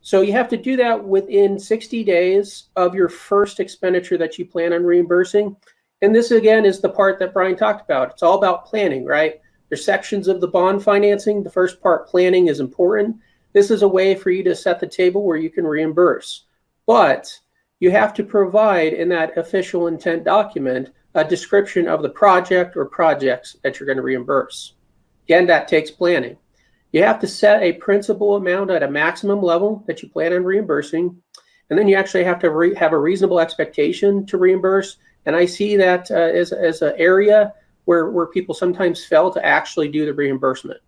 So you have to do that within 60 days of your first expenditure that you plan on reimbursing. And this, again, is the part that Brian talked about. It's all about planning, right? There's sections of the bond financing. The first part, planning, is important. This is a way for you to set the table where you can reimburse. But you have to provide in that official intent document a description of the project or projects that you're going to reimburse. Again, that takes planning. You have to set a principal amount at a maximum level that you plan on reimbursing. And then you actually have to have a reasonable expectation to reimburse. And I see that as an area where people sometimes fail to actually do the reimbursement.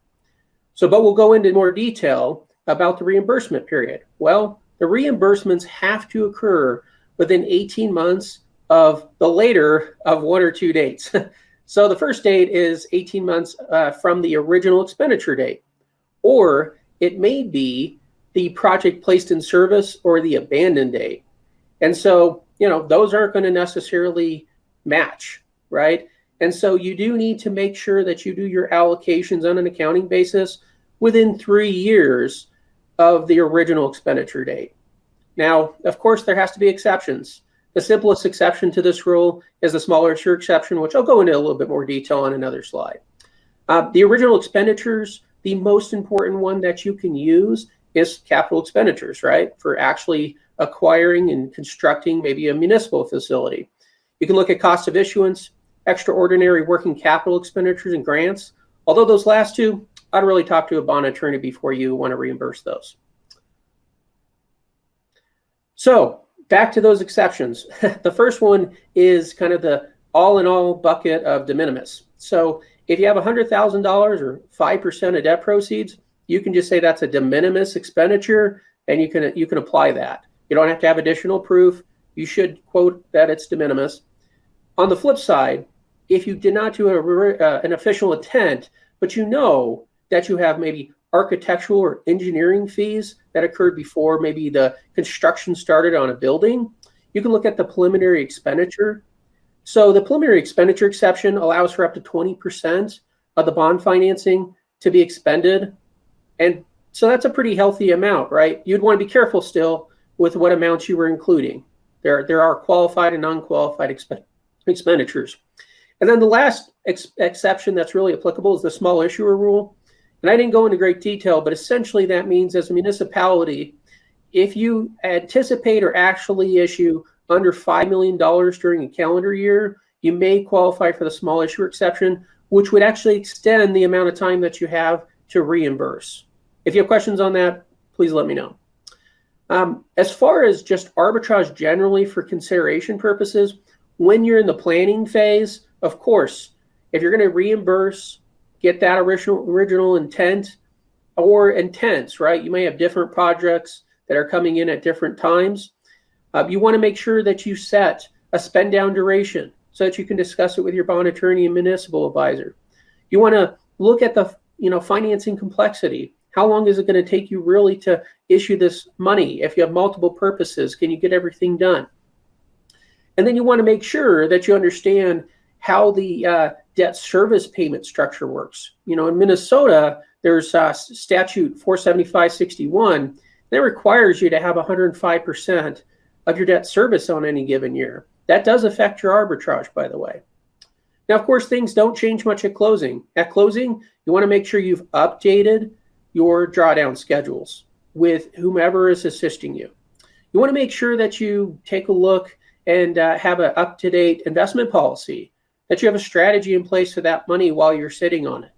But we'll go into more detail about the reimbursement period. Well, the reimbursements have to occur within 18 months of the later of 1 or 2 dates. So the first date is 18 months from the original expenditure date, or it may be the project placed in service or the abandoned date. And so, those aren't going to necessarily match, right? And so you do need to make sure that you do your allocations on an accounting basis within 3 years of the original expenditure date. Now, of course, there has to be exceptions. The simplest exception to this rule is the smaller issuer exception, which I'll go into a little bit more detail on another slide. The original expenditures, the most important one that you can use is capital expenditures, right? For actually acquiring and constructing maybe a municipal facility. You can look at cost of issuance, extraordinary working capital expenditures and grants. Although those last two, I'd really talk to a bond attorney before you want to reimburse those. So back to those exceptions. The first one is kind of the all-in-all bucket of de minimis. So if you have $100,000 or 5% of debt proceeds, you can just say that's a de minimis expenditure, and you can apply that. You don't have to have additional proof. You should quote that it's de minimis. On the flip side, if you did not do an official intent, but you know that you have maybe architectural or engineering fees that occurred before maybe the construction started on a building, you can look at the preliminary expenditure. So the preliminary expenditure exception allows for up to 20% of the bond financing to be expended. And so that's a pretty healthy amount, right? You'd want to be careful still with what amounts you were including. There are qualified and unqualified expenditures. And then the last exception that's really applicable is the small issuer rule. And I didn't go into great detail, but essentially that means as a municipality, if you anticipate or actually issue under $5 million during a calendar year, you may qualify for the small issuer exception, which would actually extend the amount of time that you have to reimburse. If you have questions on that, please let me know. As far as just arbitrage generally for consideration purposes, when you're in the planning phase, of course, if you're going to reimburse, get that original intent or intents, right? You may have different projects that are coming in at different times. You want to make sure that you set a spend down duration so that you can discuss it with your bond attorney and municipal advisor. You want to look at the financing complexity. How long is it going to take you really to issue this money? If you have multiple purposes, can you get everything done? And then you want to make sure that you understand how the debt service payment structure works. In Minnesota, there's statute 475-61 that requires you to have 105% of your debt service on any given year. That does affect your arbitrage, by the way. Now, of course, things don't change much at closing. At closing, you want to make sure you've updated your drawdown schedules with whomever is assisting you. You want to make sure that you take a look and have an up-to-date investment policy, that you have a strategy in place for that money while you're sitting on it,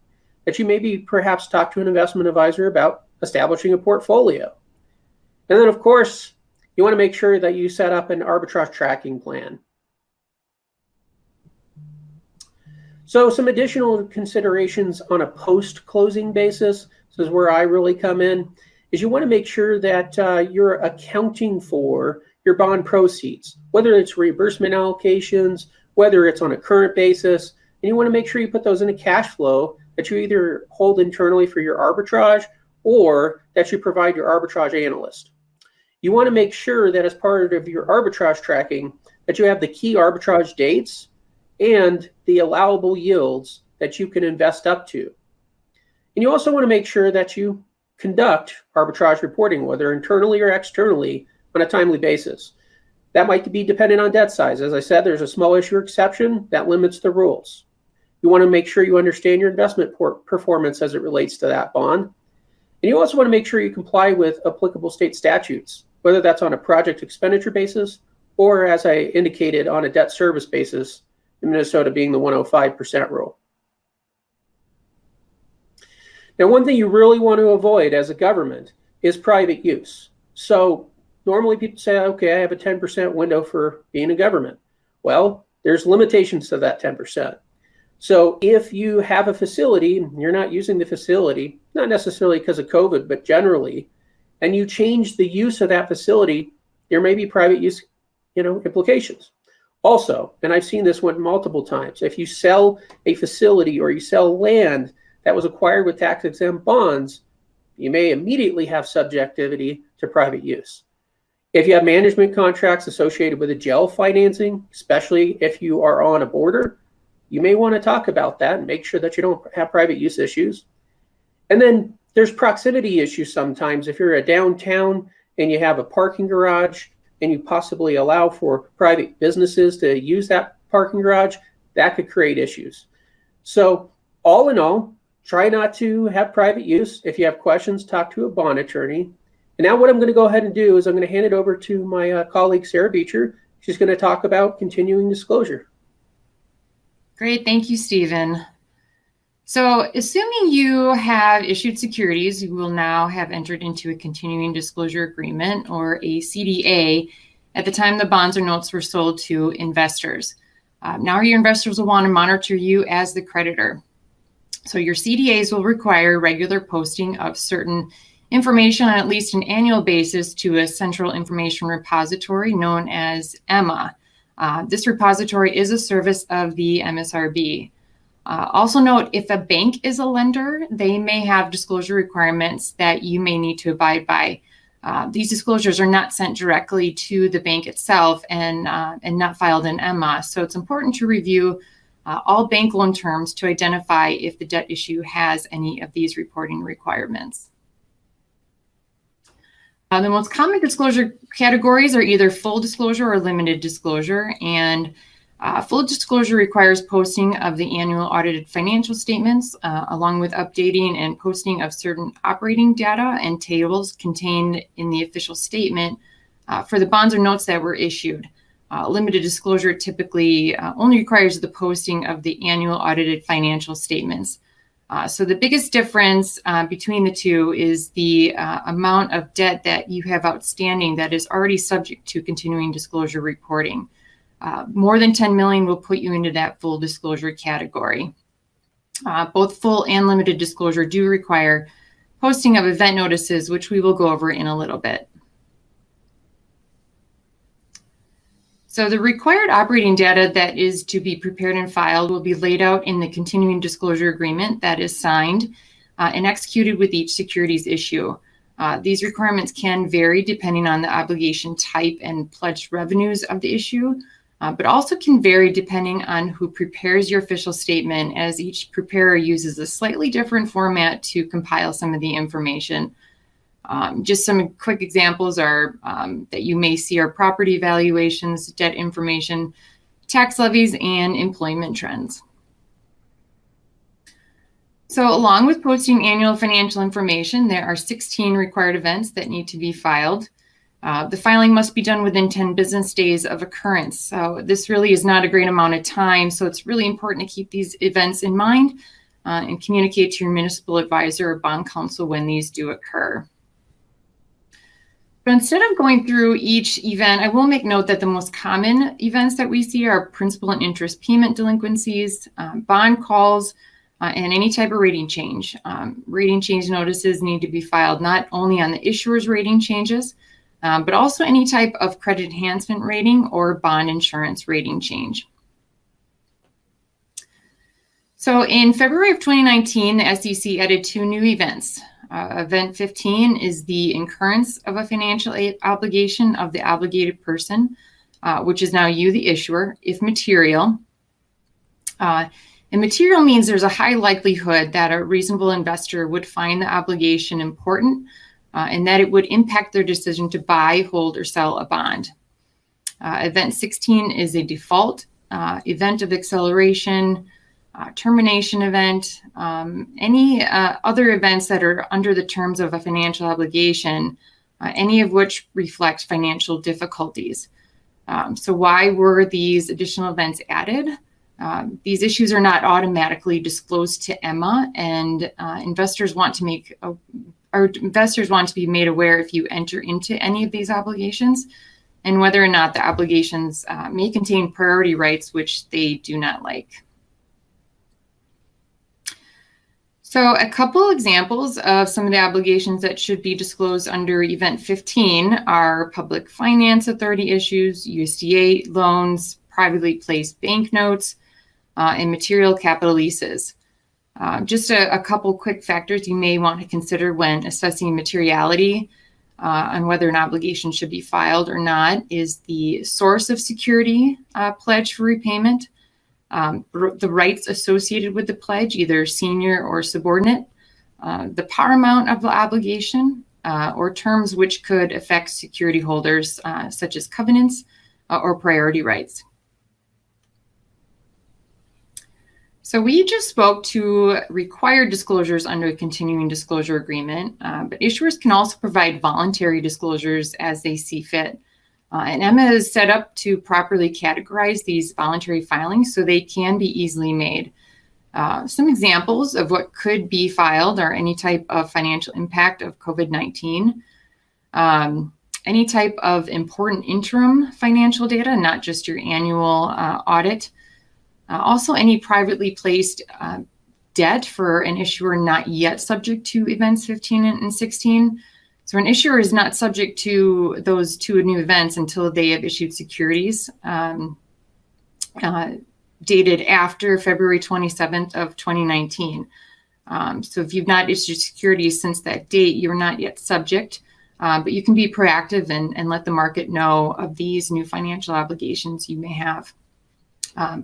that you maybe perhaps talk to an investment advisor about establishing a portfolio. And then, of course, you want to make sure that you set up an arbitrage tracking plan. So some additional considerations on a post-closing basis, this is where I really come in, is you want to make sure that you're accounting for your bond proceeds, whether it's reimbursement allocations, whether it's on a current basis, and you want to make sure you put those in a cash flow that you either hold internally for your arbitrage or that you provide your arbitrage analyst. You want to make sure that as part of your arbitrage tracking that you have the key arbitrage dates and the allowable yields that you can invest up to. And you also want to make sure that you conduct arbitrage reporting, whether internally or externally, on a timely basis. That might be dependent on debt size. As I said, there's a small issuer exception that limits the rules. You want to make sure you understand your investment performance as it relates to that bond. And you also want to make sure you comply with applicable state statutes, whether that's on a project expenditure basis or, as I indicated, on a debt service basis, in Minnesota being the 105% rule. Now, one thing you really want to avoid as a government is private use. So normally people say, okay, I have a 10% window for being a government. Well, there's limitations to that 10%. So if you have a facility, you're not using the facility, not necessarily because of COVID, but generally, and you change the use of that facility, there may be private use, implications. Also, and I've seen this one multiple times, if you sell a facility or you sell land that was acquired with tax-exempt bonds, you may immediately have subjectivity to private use. If you have management contracts associated with a jail financing, especially if you are on a border, you may want to talk about that and make sure that you don't have private use issues. And then there's proximity issues sometimes. If you're a downtown and you have a parking garage and you possibly allow for private businesses to use that parking garage, that could create issues. So all in all, Try not to have private use. If you have questions, talk to a bond attorney. And now what I'm going to go ahead and do is I'm going to hand it over to my colleague, Sarah Beecher. She's going to talk about continuing disclosure. Great. Thank you, Stephen. So assuming you have issued securities, you will now have entered into a continuing disclosure agreement, or a CDA, at the time the bonds or notes were sold to investors. Now your investors will want to monitor you as the creditor. So your CDAs will require regular posting of certain information on at least an annual basis to a central information repository known as EMMA. This repository is a service of the MSRB. Also note, if a bank is a lender, they may have disclosure requirements that you may need to abide by. These disclosures are not sent directly to the bank itself and not filed in EMMA. So it's important to review all bank loan terms to identify if the debt issue has any of these reporting requirements. The most common disclosure categories are either full disclosure or limited disclosure, and full disclosure requires posting of the annual audited financial statements, along with updating and posting of certain operating data and tables contained in the official statement for the bonds or notes that were issued. Limited disclosure typically only requires the posting of the annual audited financial statements. So the biggest difference between the two is the amount of debt that you have outstanding that is already subject to continuing disclosure reporting. More than 10 million will put you into that full disclosure category. Both full and limited disclosure do require posting of event notices, which we will go over in a little bit. So the required operating data that is to be prepared and filed will be laid out in the continuing disclosure agreement that is signed and executed with each securities issue. These requirements can vary depending on the obligation type and pledged revenues of the issue, but also can vary depending on who prepares your official statement, as each preparer uses a slightly different format to compile some of the information. Just some quick examples are that you may see are property valuations, debt information, tax levies, and employment trends. So along with posting annual financial information, there are 16 required events that need to be filed. The filing must be done within 10 business days of occurrence. So this really is not a great amount of time. So it's really important to keep these events in mind and communicate to your municipal advisor or bond counsel when these do occur. But instead of going through each event, I will make note that the most common events that we see are principal and interest payment delinquencies, bond calls, and any type of rating change. Rating change notices need to be filed not only on the issuer's rating changes, but also any type of credit enhancement rating or bond insurance rating change. So in February of 2019, the SEC added 2 new events. Event 15 is the incurrence of a financial obligation of the obligated person, which is now you, the issuer, if material. And material means there's a high likelihood that a reasonable investor would find the obligation important and that it would impact their decision to buy, hold, or sell a bond. Event 16 is a default, event of acceleration, termination event, any other events that are under the terms of a financial obligation, any of which reflect financial difficulties. So why were these additional events added? These issues are not automatically disclosed to EMMA, and investors want to be made aware if you enter into any of these obligations, and whether or not the obligations may contain priority rights, which they do not like. So a couple examples of some of the obligations that should be disclosed under Event 15 are public finance authority issues, USDA loans, privately placed bank notes, and material capital leases. Just a couple quick factors you may want to consider when assessing materiality on whether an obligation should be filed or not is the source of security pledge for repayment, the rights associated with the pledge, either senior or subordinate, the par amount of the obligation, or terms which could affect security holders, such as covenants or priority rights. So we just spoke to required disclosures under a continuing disclosure agreement, but issuers can also provide voluntary disclosures as they see fit. And Emma is set up to properly categorize these voluntary filings so they can be easily made. Some examples of what could be filed are any type of financial impact of COVID-19, any type of important interim financial data, not just your annual audit. Also, any privately placed debt for an issuer not yet subject to events 15 and 16. So an issuer is not subject to those two new events until they have issued securities dated after February 27th of 2019. So if you've not issued securities since that date, you're not yet subject, but you can be proactive and let the market know of these new financial obligations you may have.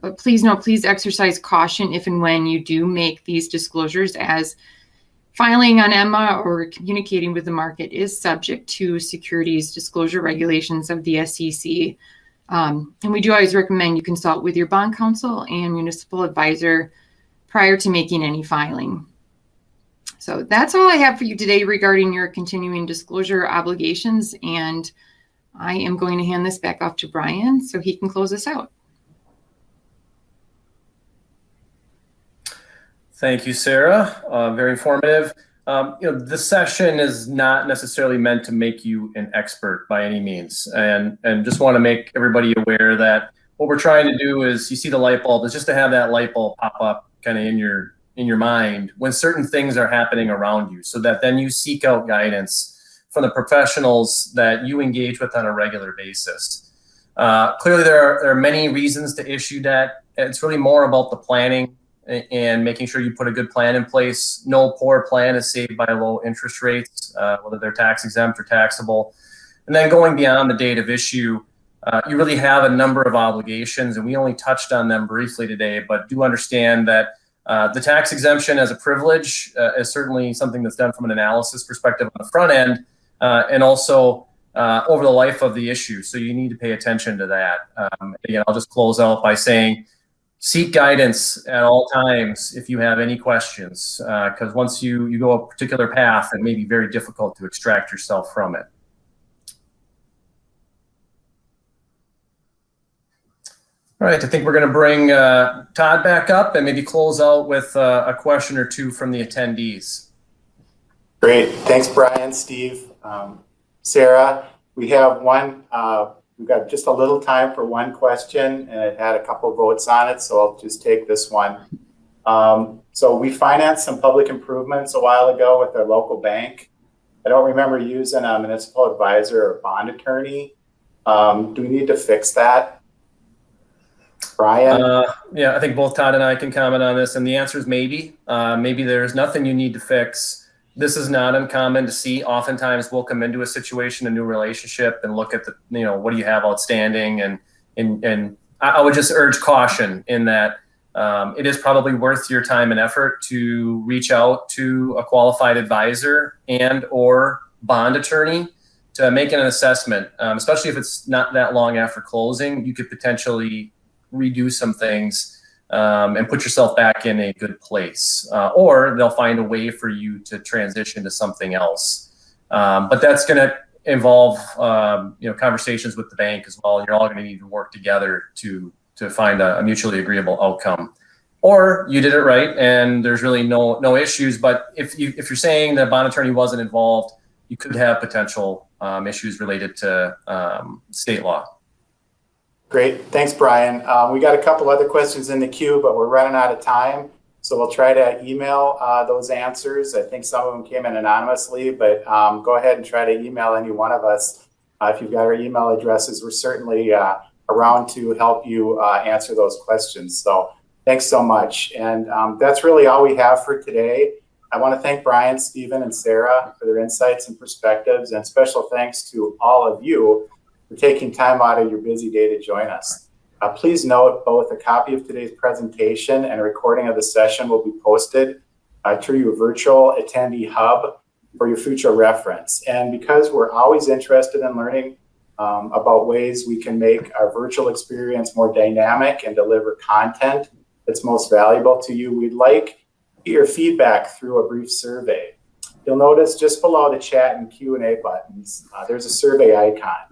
But please exercise caution if and when you do make these disclosures, as filing on Emma or communicating with the market is subject to securities disclosure regulations of the SEC. And we do always recommend you consult with your bond counsel and municipal advisor prior to making any filing. So that's all I have for you today regarding your continuing disclosure obligations. And I am going to hand this back off to Brian so he can close us out. Thank you, Sarah. Very informative. This session is not necessarily meant to make you an expert by any means, and just want to make everybody aware that what we're trying to do is, you see the light bulb, is just to have that light bulb pop up kind of in your mind when certain things are happening around you, so that then you seek out guidance from the professionals that you engage with on a regular basis. Clearly, there are many reasons to issue debt. It's really more about the planning and making sure you put a good plan in place. No poor plan is saved by low interest rates, whether they're tax exempt or taxable. And then going beyond the date of issue, you really have a number of obligations, and we only touched on them briefly today, but do understand that the tax exemption as a privilege is certainly something that's done from an analysis perspective on the front end, and also over the life of the issue. So you need to pay attention to that. Again, I'll just close out by saying, seek guidance at all times if you have any questions, because once you go a particular path, it may be very difficult to extract yourself from it. All right, I think we're going to bring Todd back up and maybe close out with a question or two from the attendees. Great. Thanks, Brian, Steve, Sarah. We have one. We've got just a little time for one question, and it had a couple votes on it, so I'll just take this one. So we financed some public improvements a while ago with our local bank. I don't remember using a municipal advisor or bond attorney. Do we need to fix that? Brian? Yeah, I think both Todd and I can comment on this, and the answer is maybe. Maybe there's nothing you need to fix. This is not uncommon to see. Oftentimes we'll come into a situation, a new relationship, and look at the, what do you have outstanding? And I would just urge caution in that it is probably worth your time and effort to reach out to a qualified advisor and or bond attorney to make an assessment, especially if it's not that long after closing. You could potentially redo some things and put yourself back in a good place, or they'll find a way for you to transition to something else. But that's going to involve conversations with the bank as well, and you're all going to need to work together to find a mutually agreeable outcome. Or you did it right, and there's really no issues. But if you're saying the bond attorney wasn't involved, you could have potential issues related to state law. Great. Thanks, Brian. We got a couple other questions in the queue, but we're running out of time. So we'll try to email those answers. I think some of them came in anonymously, but go ahead and try to email any one of us. If you've got our email addresses, we're certainly around to help you answer those questions. So thanks so much. And that's really all we have for today. I want to thank Brian, Stephen, and Sarah for their insights and perspectives, and special thanks to all of you for taking time out of your busy day to join us. Please note both a copy of today's presentation and a recording of the session will be posted to your virtual attendee hub for your future reference. And because we're always interested in learning about ways we can make our virtual experience more dynamic and deliver content that's most valuable to you. We'd like your feedback through a brief survey. You'll notice just below the chat and Q&A buttons, there's a survey icon.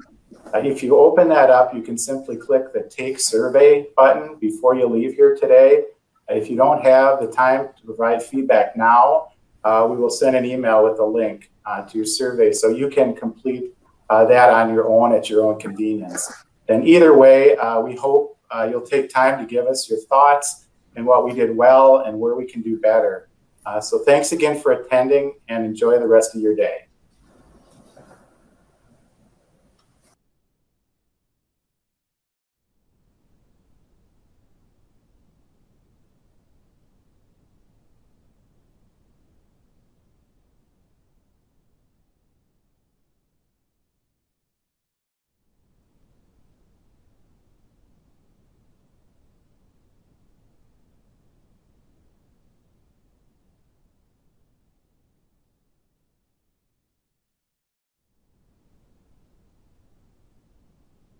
If you open that up, you can simply click the Take Survey button before you leave here today. If you don't have the time to provide feedback now, we will send an email with a link to your survey so you can complete that on your own at your own convenience. And either way, we hope you'll take time to give us your thoughts and what we did well and where we can do better. So thanks again for attending and enjoy the rest of your day.